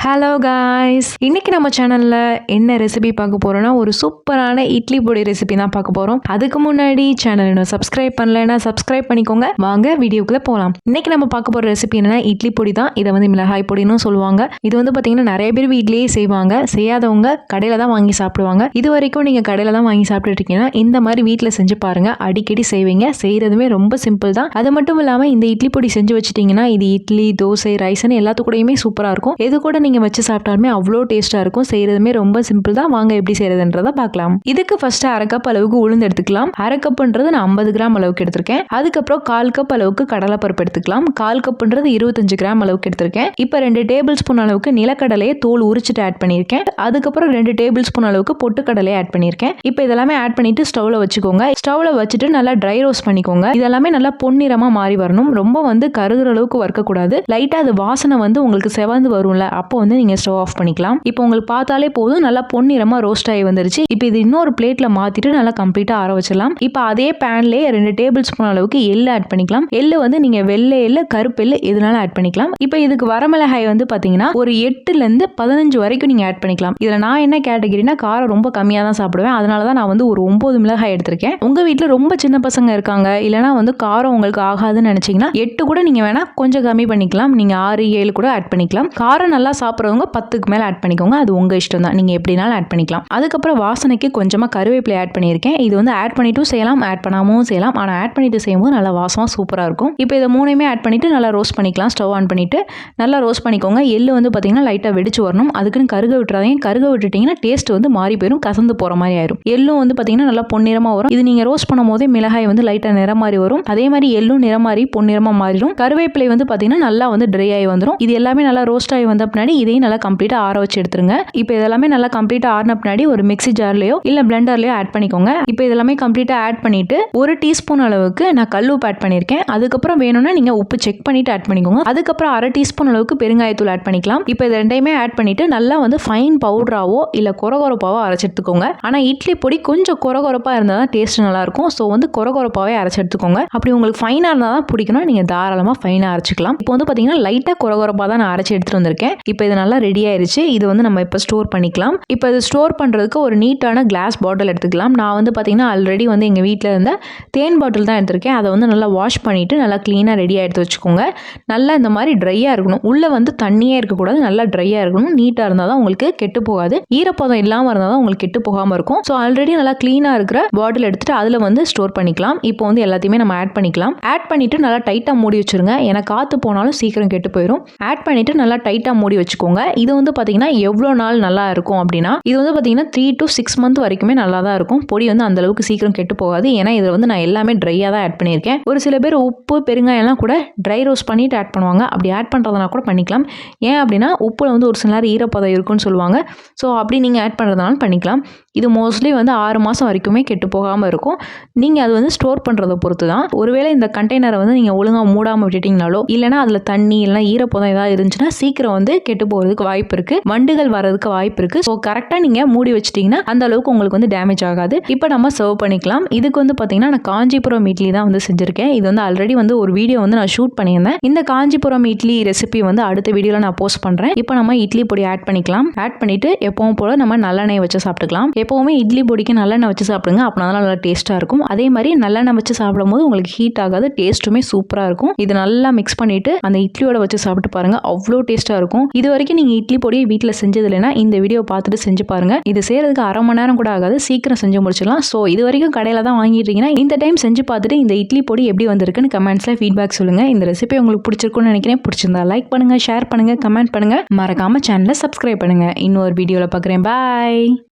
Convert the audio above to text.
Hello guys, இன்னைக்கு நம்ம சேனல்ல என்ன ரெசிபி பார்க்க போறோம்னா ஒரு சூப்பரான இட்லி பொடி ரெசிபி தான் பார்க்க போறோம். அதுக்கு முன்னாடி சேனல் இன்னும் சப்ஸ்கிரைப் பண்ணலைன்னா சப்ஸ்கிரைப் பண்ணிக்கோங்க. வாங்க வீடியோக்குள்ள போகலாம். இன்னைக்கு நம்ம பார்க்க போற ரெசிபி என்னன்னா இட்லி பொடி தான். இதை வந்து மிளகாய் பொடின்னு சொல்லுவாங்க. இது வந்து பார்த்தீங்கன்னா நிறைய பேர் வீட்லயே செய்வாங்க. செய்யாதவங்க கடையில தான் வாங்கி சாப்பிடுவாங்க. இது வரைக்கும் நீங்க கடையில தான் வாங்கி சாப்பிட்டுட்டு இருக்கீங்கன்னா இந்த மாதிரி வீட்டில் செஞ்சு பாருங்க. அடிக்கடி செய்வீங்க. செய்யறதுமே ரொம்ப சிம்பிள் தான். அது மட்டும் இல்லாம இந்த இட்லி பொடி செஞ்சு வச்சுட்டீங்கன்னா இது இட்லி, தோசை, ரைஸ்னு எல்லாத்துக்கூடயுமே சூப்பரா இருக்கும். எது கூட நீங்க வச்சு சாப்பிட்டாலுமே அவ்வளோ டேஸ்டா இருக்கும். செய்யறதுமே ரொம்ப சிம்பிள் தான். வாங்க எப்படி செய்யறதுன்றத பார்க்கலாம். இதுக்கு ஃபர்ஸ்ட் 1/2 கப் அளவுக்கு உளுந்து எடுத்துக்கலாம். 1/2 கப்ன்றது நான் 50 கிராம் அளவுக்கு எடுத்திருக்கேன். அதுக்கப்புறம் 1/4 கப் அளவுக்கு கடலைப்பருப்பு எடுத்துக்கலாம். 1/4 கப்ன்றது 25 கிராம் அளவுக்கு எடுத்திருக்கேன். இப்போ 2 டேபிள் ஸ்பூன் அளவுக்கு நிலக்கடலையை தோல் உரிச்சிட்டு ஆட் பண்ணியிருக்கேன். அதுக்கப்புறம் 2 டேபிள் ஸ்பூன் அளவுக்கு பொட்டுக்கடலையை ஆட் பண்ணியிருக்கேன். இப்போ இதெல்லாமே ஆட் பண்ணிட்டு ஸ்டவ்ல வச்சுக்கோங்க. ஸ்டவ்ல வச்சுட்டு நல்லா ட்ரை ரோஸ்ட் பண்ணிக்கோங்க. இதெல்லாமே நல்லா பொன்னிறமா மாறி வரணும். ரொம்ப வந்து கருகுற அளவுக்கு வறுக்கக்கூடாது. லைட்டா அது வாசனை வந்து உங்களுக்கு செவந்து வரும்ல, அப்போ வந்து நீங்க ஸ்டவ் ஆஃப் பண்ணிக்கலாம். இப்போ உங்களுக்கு பார்த்தாலே போதும் நல்லா பொன்னிறமா ரோஸ்ட் ஆகி வந்துருச்சு. இப்போ இது இன்னொரு பிளேட்ல மாத்திட்டு நல்லா கம்ப்ளீட்டா ஆற வச்சிடலாம். இப்போ அதே பேன்லயே 2 டேபிள் ஸ்பூன் அளவுக்கு எள்ளு ஆட் பண்ணிக்கலாம். எள்ளு வந்து நீங்க வெள்ளை எள்ளு, கருப்பு எள்ளு எதுனாலும் ஆட் பண்ணிக்கலாம். இப்போ இதுக்கு வரமிளகாய் வந்து பாத்தீங்கன்னா ஒரு 8ல இருந்து 15 வரைக்கும் நீங்க ஆட் பண்ணிக்கலாம். இதுல நான் என்ன கேட்டகரினா காரம் ரொம்ப கம்மியா தான் சாப்பிடுவேன். அதனால தான் நான் வந்து ஒரு 9 மிளகாய் எடுத்திருக்கேன். உங்க வீட்டுல ரொம்ப சின்ன பசங்க இருக்காங்க, இல்லைன்னா வந்து காரம் உங்களுக்கு ஆகாதுன்னு நினைச்சீங்கன்னா 8 கூட நீங்க வேணா கொஞ்சம் கம்மி பண்ணிக்கலாம். நீங்க 6, 7 கூட ஆட் பண்ணிக்கலாம். காரம் நல்லா சாப்பிட்றவங்க 10க்கு மேல ஆட் பண்ணிக்கோங்க. அது உங்க இஷ்டம் தான். நீங்க எப்படினாலும் ஆட் பண்ணிக்கலாம். அதுக்கப்புறம் வாசனைக்கு கொஞ்சமா கருவேப்பிலை ஆட் பண்ணியிருக்கேன். இது வந்து ஆட் பண்ணிட்டும் செய்யலாம், ஆட் பண்ணாமவும் செய்யலாம். ஆனா ஆட் பண்ணிட்டு செய்யும்போது நல்லா வாசமா சூப்பரா இருக்கும். இப்போ இதை மூணையுமே ஆட் பண்ணிட்டு நல்லா ரோஸ்ட் பண்ணிக்கலாம். ஸ்டவ் ஆன் பண்ணிட்டு நல்லா ரோஸ்ட் பண்ணிக்கோங்க. எள்ளு வந்து பாத்தீங்கன்னா லைட்டா வெடிச்சு வரணும். அதுக்குன்னு கருக விட்டுறாதீங்க. கருக விட்டுட்டீங்கன்னா டேஸ்ட் வந்து மாறி போயிடும், கசந்து போற மாதிரி ஆயிரும். எள்ளும் வந்து பாத்தீங்கன்னா நல்லா பொன்னிறமா வரும். இது நீங்க ரோஸ்ட் பண்ணும் போதே மிளகாய் வந்து லைட்டா நிறம் மாறி வரும். அதே மாதிரி எள்ளும் நிறம் மாறி பொன்னிறமா மாறிடும். கருவேப்பிலை வந்து பாத்தீங்கன்னா நல்லா வந்து ட்ரை ஆகி வந்துடும். இது எல்லாமே நல்லா ரோஸ்ட் ஆகி வந்த பின்னாடி இதையும் நல்லா கம்ப்ளீட்டா ஆற வச்சு எடுத்துருங்க. இப்போ இதெல்லாமே நல்லா கம்ப்ளீட்டா ஆறின பின்னாடி ஒரு மிக்ஸி ஜார்லயோ இல்ல பிளெண்டர்லயோ ஆட் பண்ணிக்கோங்க. இப்போ இதெல்லாமே கம்ப்ளீட்டா ஆட் பண்ணிட்டு 1 டீஸ்பூன் அளவுக்கு நான் கல் உப்பு ஆட் பண்ணியிருக்கேன். அதுக்கப்புறம் வேணும்னா நீங்க உப்பு செக் பண்ணிட்டு ஆட் பண்ணிக்கோங்க. அதுக்கப்புறம் 1/2 டீஸ்பூன் அளவுக்கு பெருங்காயத்தூள் ஆட் பண்ணிக்கலாம். இப்போ இது ரெண்டையுமே ஆட் பண்ணிட்டு நல்லா வந்து ஃபைன் பவுடராவோ இல்ல கொரகொரப்பாவோ அரைச்சு எடுத்துக்கோங்க. ஆனா இட்லி பொடி கொஞ்சம் கொரகொரப்பா இருந்தா தான் டேஸ்ட் நல்லா இருக்கும். ஸோ வந்து கொரகொரப்பாவே அரைச்சு எடுத்துக்கோங்க. அப்படி உங்களுக்கு ஃபைனா இருந்தா தான் பிடிக்கணும், நீங்க தாராளமா ஃபைனா அரைச்சிக்கலாம். இப்போ வந்து பாத்தீங்கன்னா லைட்டா கொரகொரப்பா தான் நான் அரைச்சு எடுத்துட்டு வந்திருக்கேன். இப்போ இது நல்லா ரெடி ஆயிருச்சு. இது வந்து நம்ம இப்போ ஸ்டோர் பண்ணிக்கலாம். இப்போ இது ஸ்டோர் பண்ணுறதுக்கு ஒரு நீட்டான கிளாஸ் பாட்டில் எடுத்துக்கலாம். நான் வந்து பார்த்தீங்கன்னா ஆல்ரெடி வந்து எங்கள் வீட்டில் இருந்த தேன் பாட்டில் தான் எடுத்திருக்கேன். அதை வந்து நல்லா வாஷ் பண்ணிவிட்டு நல்லா க்ளீனாக ரெடியாக எடுத்து வச்சுக்கோங்க. நல்லா இந்த மாதிரி ட்ரையாக இருக்கணும். உள்ளே வந்து தண்ணியே இருக்கக்கூடாது, நல்லா ட்ரையாக இருக்கணும். நீட்டாக இருந்தால் தான் உங்களுக்கு கெட்டு போகாது. ஈரப்பதம் இல்லாமல் இருந்தால் தான் உங்களுக்கு கெட்டு போகாமல் இருக்கும். ஸோ ஆல்ரெடி நல்லா க்ளீனாக இருக்கிற பாட்டில் எடுத்துகிட்டு அதில் வந்து ஸ்டோர் பண்ணிக்கலாம். இப்போ வந்து எல்லாத்தையுமே நம்ம ஆட் பண்ணிக்கலாம். ஆட் பண்ணிவிட்டு நல்லா டைட்டாக மூடி வச்சுருங்க. ஏன்னா காற்று போனாலும் சீக்கிரம் கெட்டு போயிடும். ஆட் பண்ணிவிட்டு நல்லா டைட்டாக மூடி வச்சுக்கோங்க. இது வந்து பார்த்தீங்கன்னா எவ்வளோ நாள் நல்லா இருக்கும் அப்படின்னா இது வந்து பார்த்தீங்கன்னா 3 to 6 மந்த் வரைக்குமே நல்லா தான் இருக்கும். பொடி வந்து அந்த அளவுக்கு சீக்கிரம் கெட்டு போகாது. ஏன்னா இதில் வந்து நான் எல்லாமே ட்ரையாக தான் ஆட் பண்ணியிருக்கேன். ஒரு சில பேர் உப்பு, பெருங்காயம்லாம் கூட ட்ரை ரோஸ்ட் பண்ணிட்டு ஆட் பண்ணுவாங்க. அப்படி ஆட் பண்ணுறதுனா கூட பண்ணிக்கலாம். ஏன் அப்படின்னா உப்புல வந்து ஒரு சில நேரம் ஈரப்பதம் இருக்குன்னு சொல்லுவாங்க. ஸோ அப்படி நீங்கள் ஆட் பண்ணுறதுனாலும் பண்ணிக்கலாம். இது மோஸ்ட்லி வந்து 6 மாதம் வரைக்குமே கெட்டு போகாமல் இருக்கும். நீங்கள் அது வந்து ஸ்டோர் பண்ணுறதை பொறுத்து தான். ஒருவேளை இந்த கண்டெய்னரை வந்து நீங்கள் ஒழுங்காக மூடாமல் விட்டுட்டீங்கனாலோ இல்லைனா அதில் தண்ணி இல்லைனா ஈரப்பதம் ஏதாவது இருந்துச்சுன்னா சீக்கிரம் வந்து கெட்டு போகிறதுக்கு வாய்ப்பு இருக்குது. வண்டுகள் வரதுக்கு வாய்ப்பு இருக்குது. ஸோ கரெக்டாக நீங்கள் மூடி வச்சிட்டிங்கன்னா அந்த அளவுக்கு உங்களுக்கு வந்து டேமேஜ் ஆகாது. இப்போ நம்ம சர்வ் பண்ணிக்கலாம். இதுக்கு வந்து பார்த்தீங்கன்னா நான் காஞ்சிபுரம் இட்லி தான் வந்து செஞ்சுருக்கேன். இது வந்து ஆல்ரெடி வந்து ஒரு வீடியோ வந்து நான் ஷூட் பண்ணியிருந்தேன். இந்த காஞ்சிபுரம் இட்லி ரெசிபி வந்து அடுத்த வீடியோவில் நான் போஸ்ட் பண்ணுறேன். இப்போ நம்ம இட்லி பொடி ஆட் பண்ணிக்கலாம். ஆட் பண்ணிவிட்டு எப்பவும் போல் நம்ம நல்லெண்ணெய் வச்சு சாப்பிட்டுக்கலாம். எப்போவுமே இட்லி பொடிக்கு நல்லெண்ணெய் வச்சு சாப்பிடுங்க. அப்படின்னா தான் நல்லா டேஸ்ட்டாக இருக்கும். அதே மாதிரி நல்லெண்ணெய் வச்சு சாப்பிடும் போது உங்களுக்கு ஹீட் ஆகாது, டேஸ்ட்டுமே சூப்பராக இருக்கும். இது நல்லா மிக்ஸ் பண்ணிவிட்டு அந்த இட்லியோட வச்சு சாப்பிட்டு பாருங்கள், அவ்வளோ டேஸ்ட்டாக இருக்கும். இது வரைக்கும் நீங்கள் இட்லி பொடியை வீட்டில் செஞ்சது இல்லைன்னா இந்த வீடியோ பார்த்துட்டு செஞ்சு பாருங்க. இது செய்யறதுக்கு 1/2 மணி நேரம் கூட ஆகாது, சீக்கிரம் செஞ்சு முடிச்சிடலாம். ஸோ இது வரைக்கும் கடையில் தான் வாங்கிட்டீங்கன்னா இந்த டைம் செஞ்சு பார்த்துட்டு இந்த இட்லி பொடி எப்படி வந்திருக்குன்னு கமெண்ட்ஸில் ஃபீட்பேக் சொல்லுங்க. இந்த ரெசிபி உங்களுக்கு பிடிச்சிருக்குன்னு நினைக்கிறேன். பிடிச்சிருந்தா லைக் பண்ணுங்க, ஷேர் பண்ணுங்க, கமெண்ட் பண்ணுங்க. மறக்காம சேனலை சப்ஸ்கிரைப் பண்ணுங்க. இன்னொரு வீடியோவில் பார்க்குறேன். பாய்.